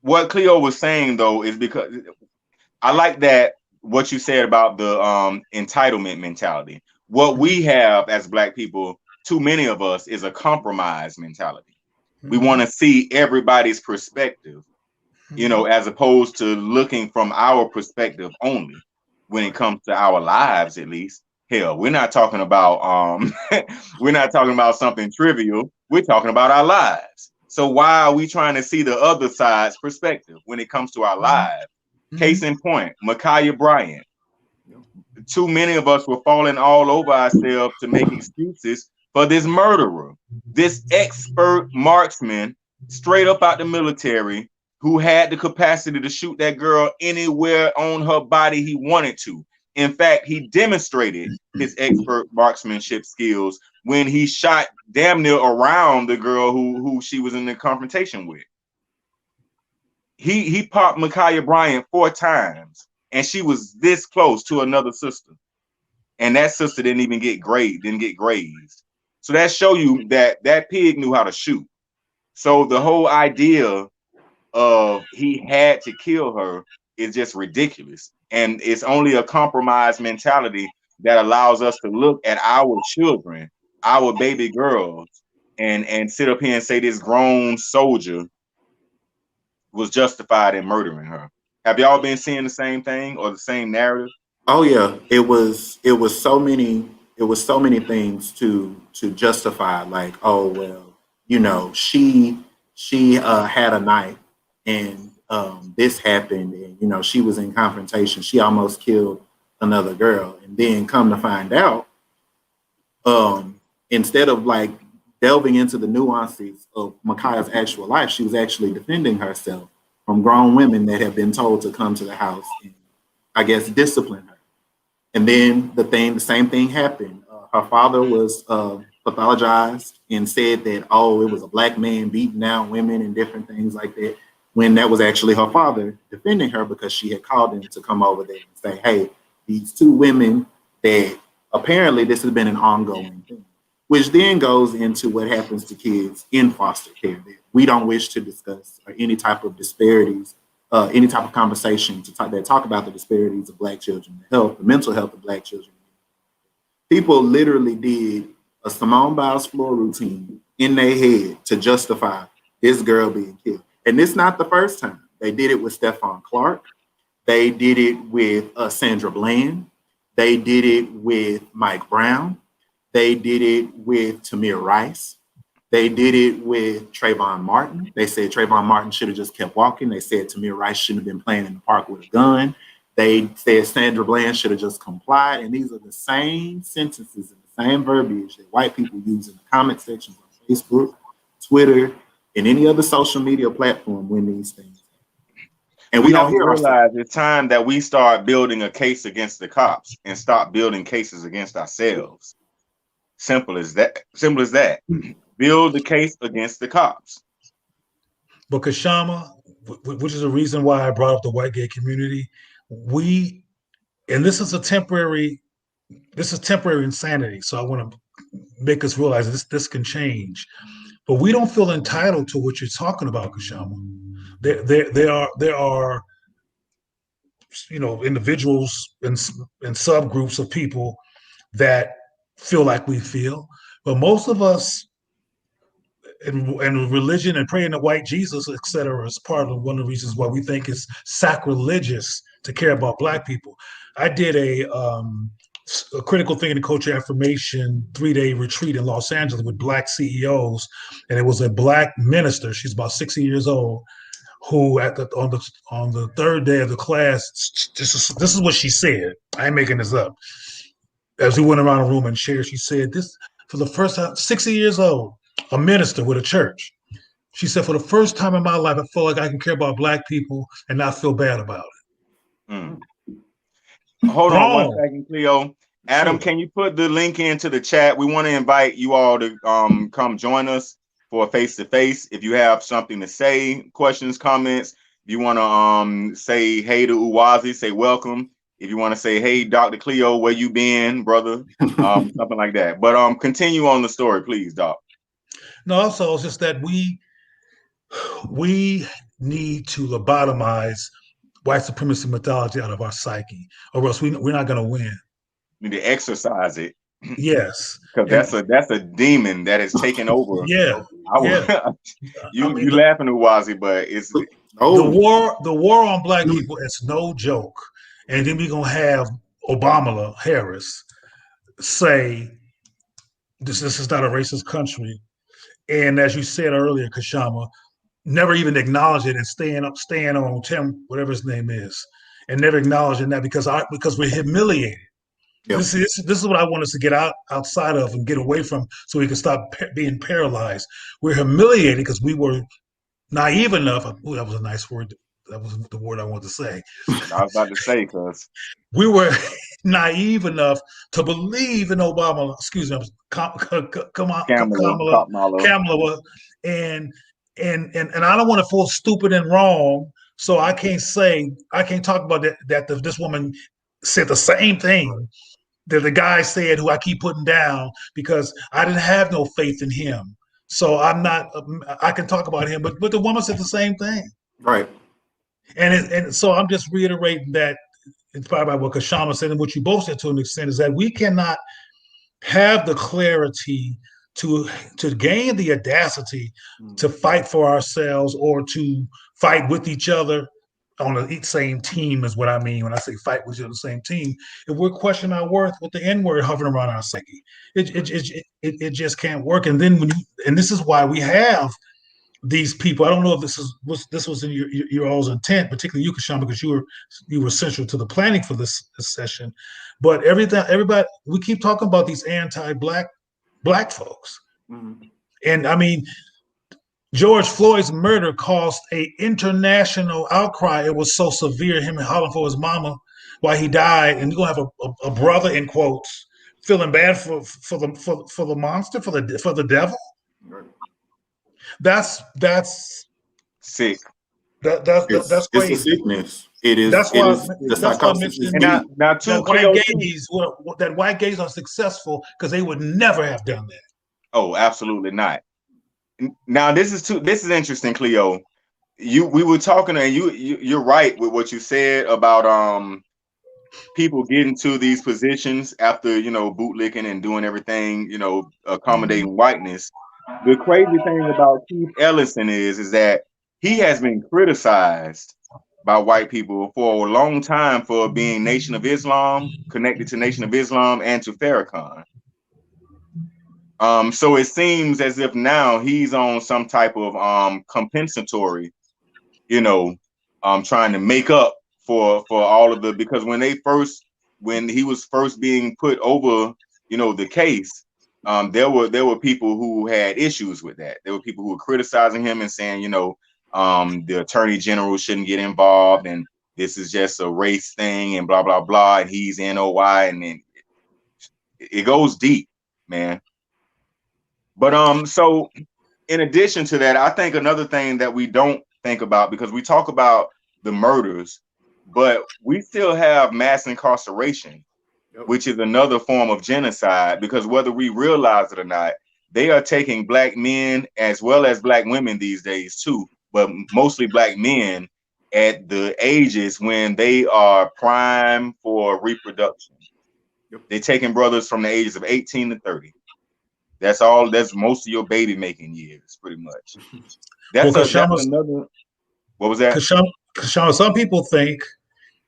what Cleo was saying, though, is because I like that what you said about the entitlement mentality. What we have as Black people, too many of us, is a compromise mentality. We want to see everybody's perspective, you know, as opposed to looking from our perspective only when it comes to our lives, at least. Hell, we're not talking about we're not talking about something trivial. We're talking about our lives. So why are we trying to see the other side's perspective when it comes to our lives? Case in point, Ma'Khia Bryant. Too many of us were falling all over ourselves to make excuses for this murderer, this expert marksman, straight up out the military, who had the capacity to shoot that girl anywhere on her body he wanted to. In fact, he demonstrated his expert marksmanship skills when he shot damn near around the girl who she was in the confrontation with. He popped Ma'Khia Bryant 4 times, and she was this close to another sister. And that sister didn't get grazed. So that show you that that pig knew how to shoot. So the whole idea of he had to kill her is just ridiculous. And it's only a compromise mentality that allows us to look at our children, our baby girls, and sit up here and say this grown soldier was justified in murdering her. Have y'all been seeing the same thing or the same narrative? Oh yeah, it was so many things to justify, like, oh well, you know, she had a knife and this happened, and you know, she was in confrontation, she almost killed another girl, and then come to find out, instead of like delving into the nuances of Ma'Khia's actual life, she was actually defending herself from grown women that have been told to come to the house and, I guess, discipline her. And then the same thing happened. Her father was pathologized and said that, oh, it was a Black man beating down women and different things like that, when that was actually her father defending her, because she had called him to come over there and say, hey, these 2 women, that apparently this has been an ongoing thing, which then goes into what happens to kids in foster care. We don't wish to discuss any type of disparities, any type of conversation that talk about the disparities of Black children, the mental health of Black children. People literally did a Simone Biles floor routine in their head to justify this girl being killed. And it's not the first time. They did it with Stephon Clark. They did it with Sandra Bland. They did it with Mike Brown. They did it with Tamir Rice. They did it with Trayvon Martin. They said Trayvon Martin should have just kept walking. They said Tamir Rice shouldn't have been playing in the park with a gun. They said Sandra Bland should have just complied. And these are the same sentences and the same verbiage that white people use in the comment sections on Facebook, Twitter, and any other social media platform when these things happen. And we don't realize it's time that we start building a case against the cops and stop building cases against ourselves. Simple as that. Simple as that. Build the case against the cops. But Kashama, which is the reason why I brought up the white gay community, and this is temporary insanity. So I want to make us realize this can change. But we don't feel entitled to what you're talking about, Kashama. There are individuals and subgroups of people that feel like we feel, but most of us and religion and praying to white Jesus, etc., is part of one of the reasons why we think it's sacrilegious to care about Black people. I did a critical thinking and culture affirmation 3-day retreat in Los Angeles with Black CEOs, and it was a Black minister. She's about 60 years old, who on the third day of the class, this is what she said. I ain't making this up. As we went around the room and shared, she said, "This for the first time, 60 years old, a minister with a church." She said, "For the first time in my life, I feel like I can care about Black people and not feel bad about it." Mm. Hold on 1 second, Cleo. Adam, can you put the link into the chat? We want to invite you all to come join us for a face-to-face. If you have something to say, questions, comments, if you want to say hey to Uwazi, say welcome. If you want to say, hey, Dr. Cleo, where you been, brother? Something like that. But continue on the story, please, Doc. No, also it's just that we need to lobotomize white supremacy mythology out of our psyche, or else we're not going to win. We need to exercise it. Yes, because that's a demon that is taking over. Yeah, you laughing, Uwazi, but it's the war on Black people. It's no joke. And then we're gonna have Obama Harris say this is not a racist country, and as you said earlier, Kashama, never even acknowledge it and staying on Tim, whatever his name is, and never acknowledging that because we're humiliated. Yep. This is what I want us to get outside of and get away from, so we can stop being paralyzed. We're humiliated because we were naive enough. Oh, that was a nice word. That was the word I wanted to say. I was about to say, because we were naive enough to believe in Obama. Excuse me, Kamala, and I don't want to feel stupid and wrong, so I can't talk about that this woman said the same thing that the guy said who I keep putting down, because I didn't have no faith in him. So I'm not. I can talk about him, but the woman said the same thing. Right. And so I'm just reiterating that, inspired by what Kashama said and what you both said to an extent, is that we cannot have the clarity to gain the audacity to fight for ourselves or to fight with each other on the same team, is what I mean when I say fight with the same team. If we're questioning our worth with the N-word hovering around our psyche, it just can't work. And then this is why we have these people. I don't know if this was in your all's intent, particularly you, Kashama, because you were central to the planning for this session. But everybody, we keep talking about these anti-black folks, and I mean, George Floyd's murder caused an international outcry. It was so severe. Him hollering for his mama while he died, and you're gonna have a brother in quotes feeling bad for the monster, for the devil. That's sick. That's crazy. It's a sickness. It is. That's why the psychosis. That white gays are successful because they would never have done that. Oh, absolutely not. Now this is interesting, Cleo. We were talking, and you're right with what you said about people get into these positions after, bootlicking and doing everything, accommodating whiteness. The crazy thing about Keith Ellison is that he has been criticized by white people for a long time for being Nation of Islam, connected to Nation of Islam and to Farrakhan. So it seems as if now he's on some type of compensatory, trying to make up for all of because when he was first being put over, the case, there were people who had issues with that. There were people who were criticizing him and saying, the attorney general shouldn't get involved, and this is just a race thing, and blah blah blah, and he's NOI, and then it goes deep, man. But so in addition to that, I think another thing that we don't think about, because we talk about the murders, but we still have mass incarceration, which is another form of genocide, because whether we realize it or not, they are taking black men as well as black women these days too, but mostly black men at the ages when they are prime for reproduction. They're taking brothers from the ages of 18 to 30. That's most of your baby making years, pretty much. That's another. What was that? Kashama, some people think,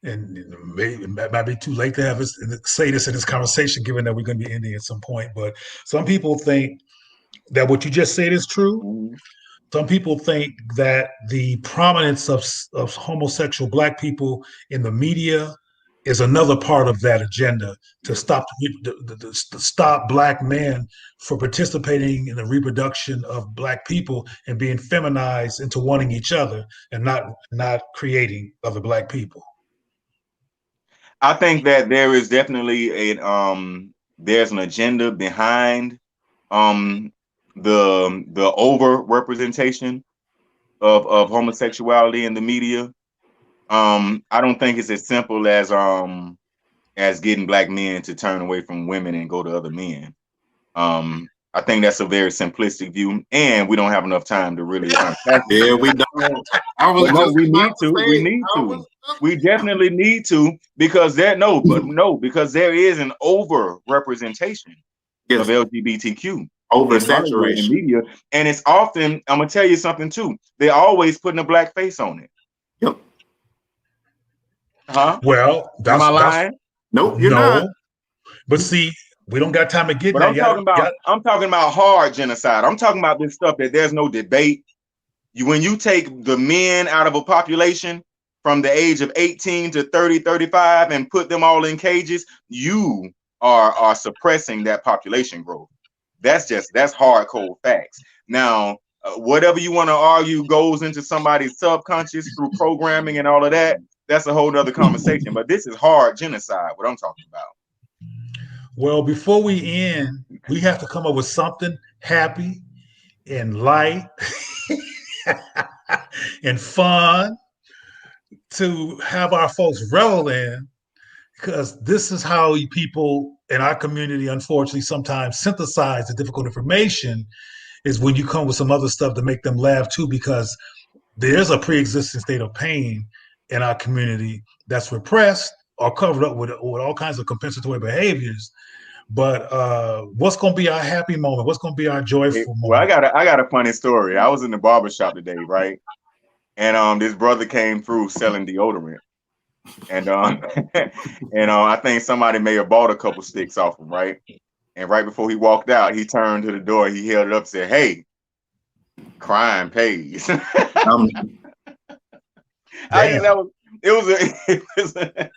and it might be too late to say this in this conversation, given that we're going to be ending at some point, but some people think that what you just said is true. Mm-hmm. Some people think that the prominence of homosexual black people in the media is another part of that agenda to stop black men from participating in the reproduction of black people and being feminized into wanting each other and not creating other black people. I think that there is definitely there's an agenda behind the over representation of homosexuality in the media. I don't think it's as simple as getting black men to turn away from women and go to other men. I think that's a very simplistic view, and we don't have enough time to really unpack it. Yeah, we don't. We definitely need to, because because there is an over representation of LGBTQ oversaturation in media, and it's often, I'm gonna tell you something too, they're always putting a black face on it. Yep. Huh? Well, am I lying? Nope, you're not. But see, we don't got time to get. But I'm talking about hard genocide. I'm talking about this stuff that there's no debate. When you take the men out of a population from the age of 18 to 30, 35, and put them all in cages, you are suppressing that population growth. That's hardcore facts. Now, whatever you want to argue goes into somebody's subconscious through programming and all of that. That's a whole other conversation. But this is hard genocide, what I'm talking about. Well, before we end, we have to come up with something happy and light and fun to have our folks revel in, because this is how people in our community, unfortunately, sometimes synthesize the difficult information, is when you come with some other stuff to make them laugh too, because there's a pre-existing state of pain in our community that's repressed or covered up with all kinds of compensatory behaviors. But what's going to be our happy moment? What's going to be our joyful moment? Well, I got a funny story. I was in the barbershop today, right? And this brother came through selling deodorant. And I think somebody may have bought a couple sticks off him, right? And right before he walked out, he turned to the door, he held it up and said, "Hey, crime pays." It was the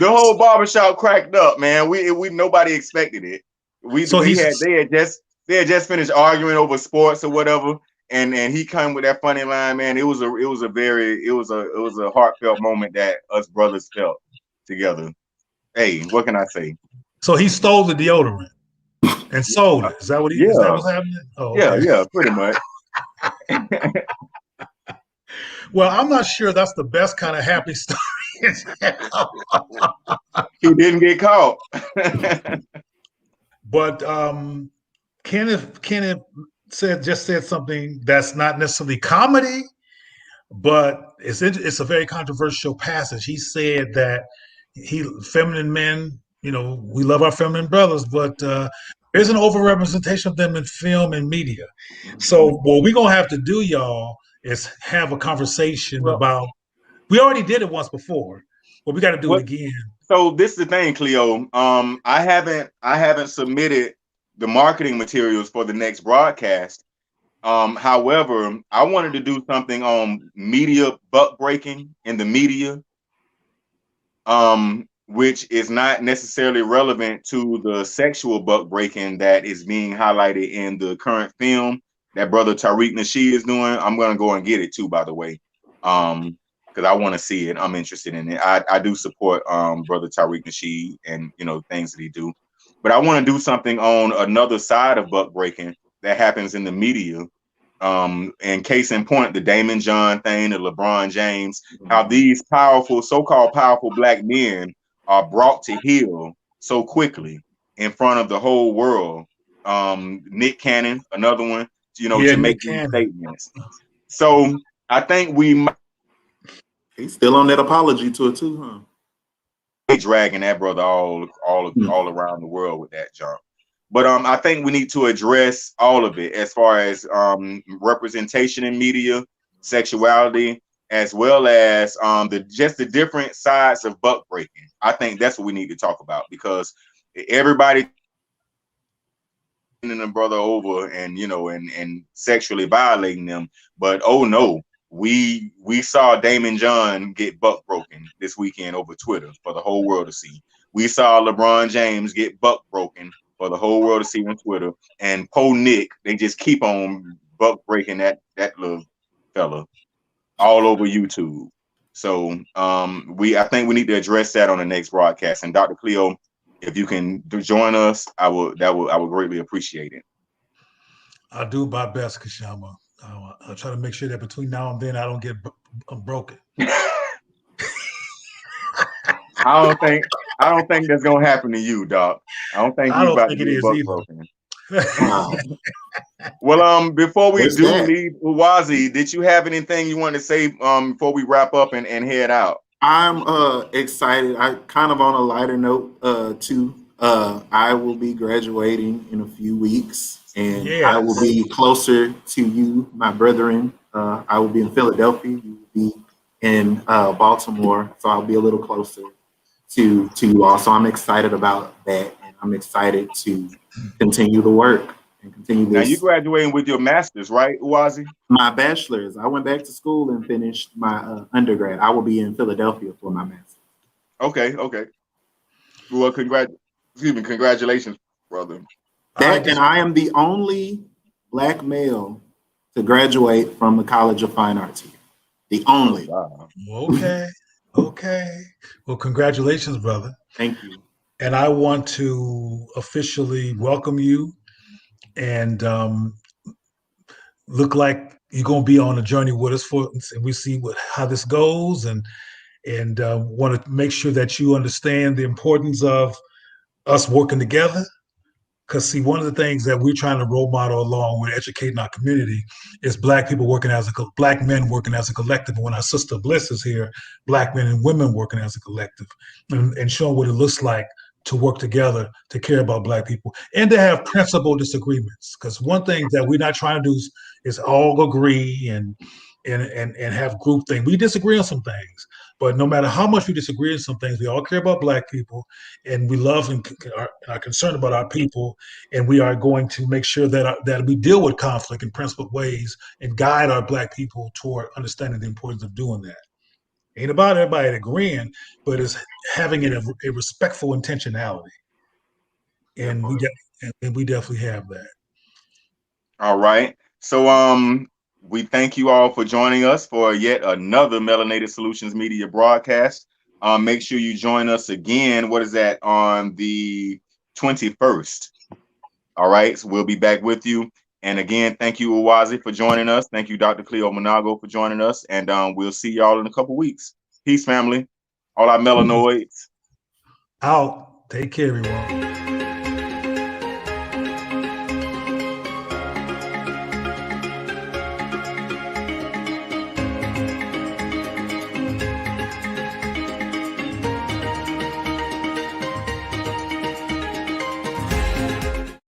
whole barbershop cracked up, man. We nobody expected it. They had just finished arguing over sports or whatever, and he came with that funny line, man. It was a heartfelt moment that us brothers felt together. Hey, what can I say? So he stole the deodorant and sold it. Is that what he? Yeah. Is that what's happening? Oh, okay. Yeah, pretty much. Well, I'm not sure that's the best kind of happy story. He didn't get caught. But Kenneth said something that's not necessarily comedy, but it's a very controversial passage. He said that feminine men, we love our feminine brothers, but there's an overrepresentation of them in film and media. So what we're gonna have to do, y'all, is have a conversation Well, about. We already did it once before, but we got to do it what? again. So this is the thing, Cleo. I haven't submitted the marketing materials for the next broadcast. However, I wanted to do something on media buck breaking in the media, which is not necessarily relevant to the sexual buck breaking that is being highlighted in the current film that brother Tariq Nasheed is doing. I'm gonna go and get it too, by the way, because I want to see it. I'm interested in it. I do support brother Tariq Nasheed and things that he do, but I want to do something on another side of buck breaking that happens in the media. And case in point, the Damon John thing, the LeBron James, how these powerful, so-called powerful black men are brought to heel so quickly in front of the whole world. Nick Cannon, another one, to make these statements. So I think we might He's still on that apology tour too, huh? be dragging that brother all around the world with that jump. But I think we need to address all of it as far as representation in media, sexuality, as well as the different sides of buck breaking. I think that's what we need to talk about, because everybody a brother over and and sexually violating them, but oh no, we saw Damon John get buck broken this weekend over Twitter for the whole world to see. We saw LeBron James get buck broken for the whole world to see on Twitter, and Nick, they just keep on buck breaking that little fella all over YouTube. So I think we need to address that on the next broadcast. And Dr. Cleo, if you can join us, I would greatly appreciate it. I'll do my best, Kashama. I'll try to make sure that between now and then I don't get broken. I don't think that's gonna happen to you, Doc. I don't think you're about to get buck broken. Well, before we leave Uwazi, did you have anything you want to say before we wrap up and head out? I'm excited. I kind of on a lighter note too. I will be graduating in a few weeks, and I will be closer to you, my brethren. I will be in Philadelphia. You will be in Baltimore, so I'll be a little closer to you all. So I'm excited about that, and I'm excited to continue the work and continue this. Now you graduating with your master's, right, Uwazi? My bachelor's. I went back to school and finished my undergrad. I will be in Philadelphia for my master's. Okay. Well, congratulations, brother. And I am the only black male to graduate from the College of Fine Arts here. The only. Wow. Okay. Well, congratulations, brother. Thank you. And I want to officially welcome you, and look like you're going to be on a journey with us and we see how this goes, and want to make sure that you understand the importance of us working together. Because see, one of the things that we're trying to role model along with educating our community is black men working as a collective. And when our sister Bliss is here, black men and women working as a collective, and showing what it looks like to work together, to care about black people, and to have principal disagreements. Because one thing that we're not trying to do is all agree and have group things. We disagree on some things, but no matter how much we disagree on some things, we all care about black people, and we love and are concerned about our people, and we are going to make sure that we deal with conflict in principled ways and guide our black people toward understanding the importance of doing that. Ain't about everybody agreeing, but it's having a respectful intentionality, and we definitely have that. All right, so we thank you all for joining us for yet another Melanated Solutions Media broadcast. Make sure you join us again. What is that, on the 21st? All right, so we'll be back with you. And again, thank you, Uwazi, for joining us. Thank you, Dr. Cleo Monago, for joining us. And we'll see y'all in a couple weeks. Peace, family. All our melanoids. Out. Take care, everyone.